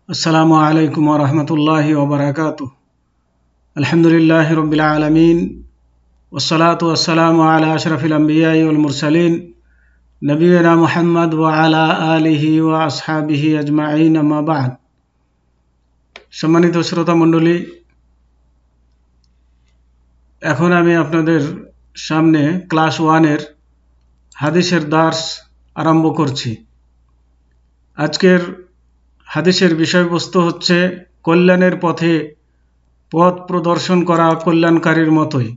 আসসালামু আলাইকুম ওয়া রাহমাতুল্লাহি ওয়া বারাকাতুহু। আলহামদুলিল্লাহি রাব্বিল আলামিন ওয়াসসালাতু ওয়াসসালামু আলা আশরাফিল আমবিয়াই ওয়াল মুরসালিন নবিয়িনা মুহাম্মদ ওয়া আলা আলিহি ওয়া আসহাবিহি আজমাইন, আম্মা বা'দ। সম্মানিত শ্রোতা মণ্ডলী, এখন আমি আপনাদের সামনে ক্লাস 1 এর হাদিসের দার্স আরম্ভ করছি। আজকের হাদিসের বিষয়বস্তু হচ্ছে কল্যাণের পথে পথ প্রদর্শন করা কল্যাণকারীর মতোই।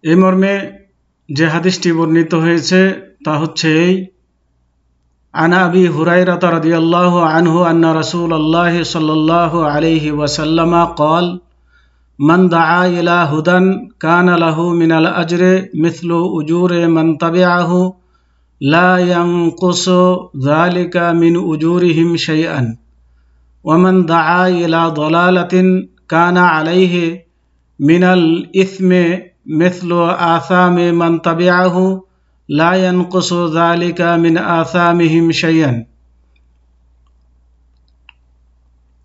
এই মর্মে যে হাদিসটি বর্ণিত হয়েছে তা হচ্ছে এই: আনা আবি হুরায়রা রাদিয়াল্লাহু আনহু আন্না রাসূলুল্লাহ সাল্লাল্লাহু আলাইহি ওয়াসাল্লাম قال من دعا إلى هدى كان له من الأجر مثل أجور من تبعه لا ينقص ذلك من أجورهم شيئا ومن دعا إلى ضلالة كان عليه من الإثم مثل آثام من تبعه لا ينقص ذلك من آثامهم شيئا।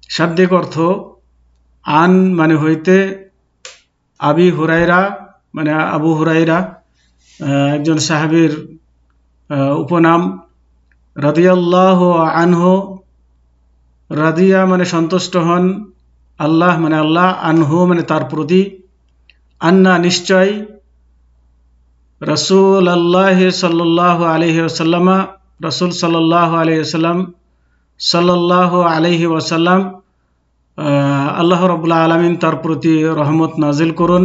শাব্দিক অর্থ: আন মানে হইতে, আবি হুরায়রা মানে আবু হুরায়রা একজন সাহাবীর উপনাম, রাদিয়াল্লাহু আনহু রাদিয়া মানে সন্তুষ্ট হন, আল্লাহ মানে আল্লাহ, আনহু মানে তার প্রতি, আন্না নিশ্চয়, রাসূলুল্লাহ সাল্লাল্লাহু আলাইহি ওয়াসাল্লাম রাসূল সাল্লাল্লাহু আলাইহি ওয়াসাল্লাম সাল্লাল্লাহু আলাইহি ওয়াসাল্লাম আল্লাহ রাব্বুল আলামিন তার প্রতি রহমত নাজিল করুন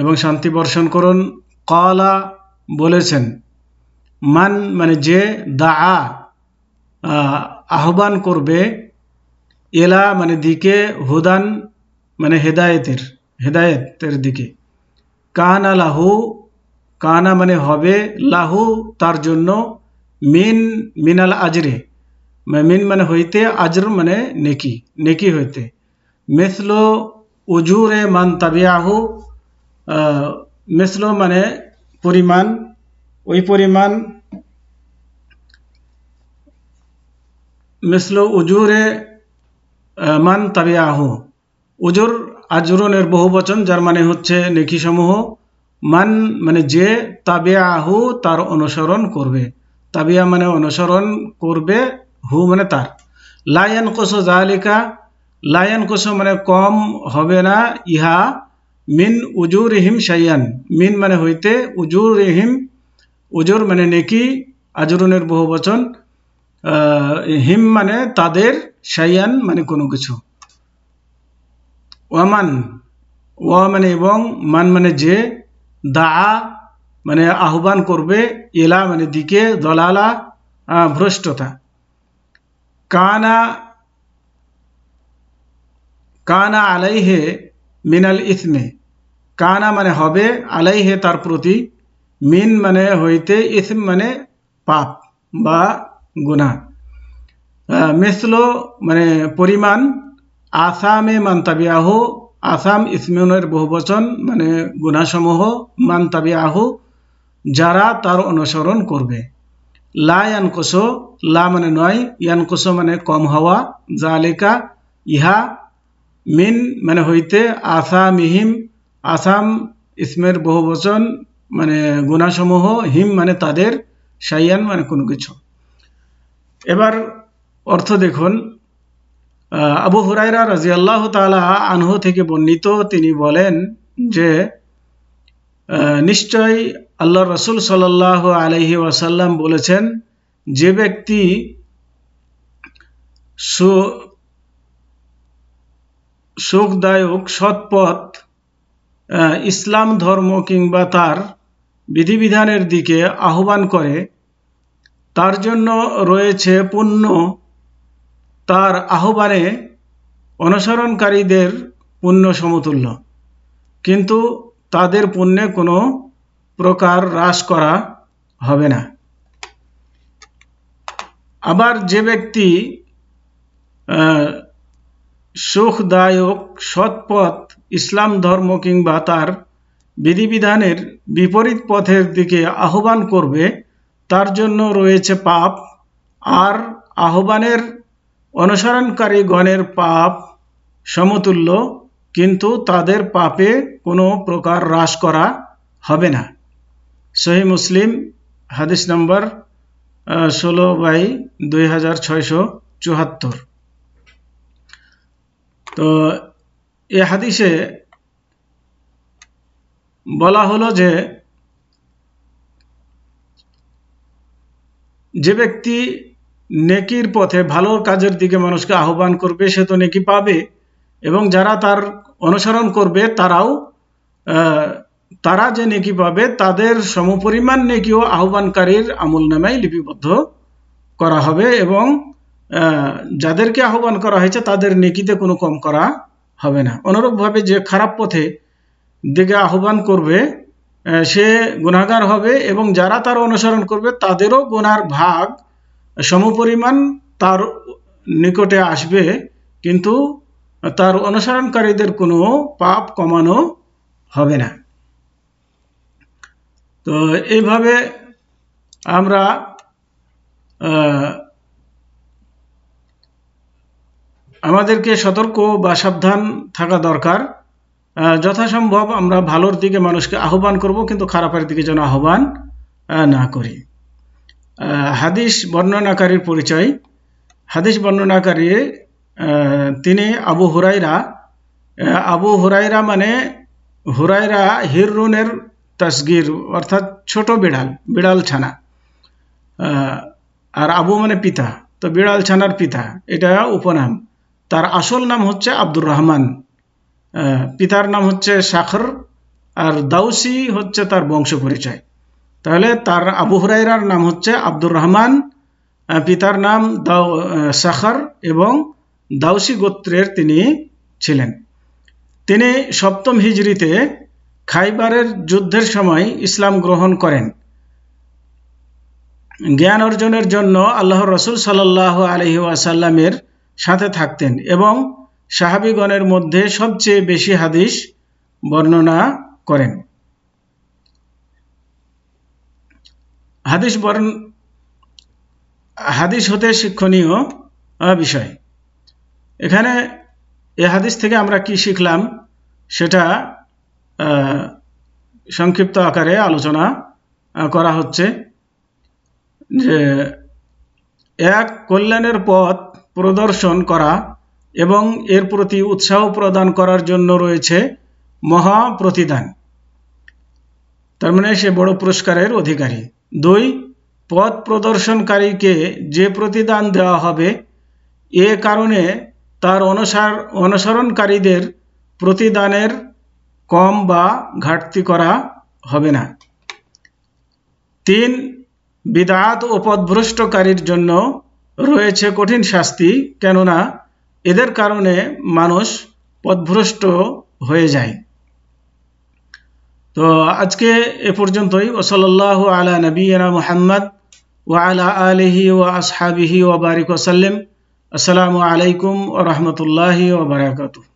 এবং শান্তি বর্ষণ করুন। ক্বালা বলেছেন, মান মানে যে, দাআ আহ্বান করবে, এলা মানে দিকে, হুদান মানে হেদায়েতের দিকে, কানা লাহু কানা মানে হবে, লাহু তার জন্য, মিনাল আজরে মিন মানে হইতে, আজর মানে নেকি হইতে, মিসলো উজুরে মান তাবিআহু মিসলো মানে পরিমাণ, ওই পরিমাণ, মিসলো উজুরে মান তাবিআহু, উজুর আজরুনের বহুবচন, যার মানে হচ্ছে নেকি সমূহ, মান মানে যে, তাবিআহু তার অনুসরণ করবে, তাবিয়া মানে অনুসরণ করবে, হু মানে তার। লা ইয়ানকুসু যালিকা, লা ইয়ানকুসু মানে কম হবে না, ইহা, মিন উজুরিহিম শাইয়ান, মিন মানে হইতে, উজুরিহিম উজুর মানে নেকি, আজরুনের বহুবচন, হিম মানে তাদের, শাইয়ান মানে কোনো কিছু। ওয়ামান ওয়া মানে এবং, মান মানে যে, দাআ মানে আহ্বান করবে, ইলা মানে দিকে, দলালা ভ্রষ্টতা, কানা আলাইহে মিনাল ইসমে, কানা মানে হবে, আলাইহে তার প্রতি, মিন মানে হইতে, ইসম মানে পাপ বা গুনাহ, মিসলো মানে পরিমাণ, আসামে মান তাবিআহু, আসাম ইসমুনের বহুবচন মানে গুনাহসমূহ, মান তাবিআহু যারা তার অনুসরণ করবে। লা ইয়ানকুসু, লা মানে নয়, ইয়ানকুসু মানে কম হওয়া, জালিকা ইহা, মিন মানে হইতে, আসামিহিম আসাম ইসমের বহুবচন মানে গুনাহসমূহ, হিম মানে তাদের, শাইয়ান মানে কোনো কিছু। এবার অর্থ দেখুন। আবু হুরায়রা রাদিয়াল্লাহু তাআলা আনহু থেকে বর্ণিত, তিনি বলেন যে, নিশ্চয় আল্লাহর রাসূল সাল্লাল্লাহু আলাইহি ওয়াসাল্লাম বলেছেন, যে ব্যক্তি সুখদায়ক সৎপথ, ইসলাম ধর্ম কিংবা তার বিধিবিধানের দিকে আহ্বান করে, তার জন্য রয়েছে পুণ্য তার আহ্বানে অনুসরণকারীদের পুণ্য সমতুল্য, কিন্তু তাদের পুণ্যে কোনো প্রকার হ্রাস করা হবে না। আবার যে ব্যক্তি সুখদায়ক সৎপথ, ইসলাম ধর্ম কিংবা তার বিধিবিধানের বিপরীত পথের দিকে আহ্বান করবে, তার জন্য রয়েছে পাপ, আর আহ্বানের অনুসরণকারী গণের পাপ সমতুল্য, কিন্তু তাদের পাপে কোনো প্রকার হ্রাস করা হবে না। সহিহ মুসলিম হাদিস নম্বর 16/2674। তো এই হাদিসে বলা হলো যে ব্যক্তি নেকির পথে ভালো কাজের দিকে মানুষকে আহ্বান করবে সে তো নেকি পাবে, এবং যারা তার অনুসরণ করবে তারা যে নেকি পাবে তাদের সমপরিমাণ নেকিও আহ্বানকারীর আমলনামায় লিপিবদ্ধ করা হবে, এবং যাদেরকে আহ্বান করা হয়েছে তাদের নেকিতে কোনো কম করা হবে না। অনুরূপভাবে যে খারাপ পথে দিকে আহ্বান করবে সে গুনাহগার হবে, এবং যারা তার অনুসরণ করবে তাদেরও গুনার ভাগ সমপরিমাণ তার নিকটে আসবে, কিন্তু তার অনুসরণকারীদের কোনো পাপ কমানো হবে না। তো এইভাবে আমরা আমাদেরকে সতর্ক বা সাবধান থাকা দরকার। যথাসম্ভব আমরা ভালোর দিকে মানুষকে আহ্বান করব, কিন্তু খারাপের দিকে যেন আহ্বান না করি। হাদিস বর্ণনাকারীর পরিচয়। হাদিস বর্ণনাকারী তিনি আবু হুরাইরা মানে হুরাইরা হিররুনের তাসগির, অর্থাৎ ছোট বিড়াল ছানা, আর আবু মানে পিতা, তো বিড়াল ছানার পিতা এটা উপনাম। তার আসল নাম হচ্ছে আব্দুর রহমান, পিতার নাম হচ্ছে শাখর, আর দাউসি হচ্ছে তার বংশ পরিচয়। তাহলে তার আবু হুরাইরার নাম হচ্ছে আব্দুর রহমান, পিতার নাম শাখর, এবং দাউসি গোত্রের তিনি ছিলেন। তিনি 7ম হিজরিতে খাইবারের যুদ্ধের সময় ইসলাম গ্রহণ করেন। জ্ঞান অর্জনের জন্য আল্লাহর রাসূল সাল্লাল্লাহু আলাইহি ওয়াসাল্লামের সাথে থাকতেন, এবং সাহাবীগণের মধ্যে সবচেয়ে বেশি হাদিস বর্ণনা করেন। হাদিস হতে শিক্ষণীয় বিষয়। এখানে এই হাদিস থেকে আমরা কি শিখলাম সেটা সংক্ষিপ্ত আকারে আলোচনা করা হচ্ছে, যে এক, কল্যাণের পথ প্রদর্শন করা এবং এর প্রতি উৎসাহ প্রদান করার জন্য রয়েছে মহা প্রতিদান, তার মানে সে বড় পুরস্কারের অধিকারী। 2, পথ প্রদর্শনকারীকে যে প্রতিদান দেওয়া হবে এ কারণে তার অনুসরণকারীদের প্রতিদানের কম বা ঘাটতি করা হবে না। 3, বিদআত ও পথভ্রষ্টকারীর জন্য রয়েছে কঠিন শাস্তি, কেননা এদের কারণে মানুষ পথভ্রষ্ট হয়ে যায়। তো আজকে এ পর্যন্তই। ওয়াসাল্লাল্লাহু আলা নবিয়িনা মুহাম্মদ ওয়া আলা আলিহি ওয়া আসহাবিহি ওয়া বারিক ওয়া সাল্লাম। আসসালামু আলাইকুম ওয়া রাহমাতুল্লাহি ওয়া বারাকাতুহু।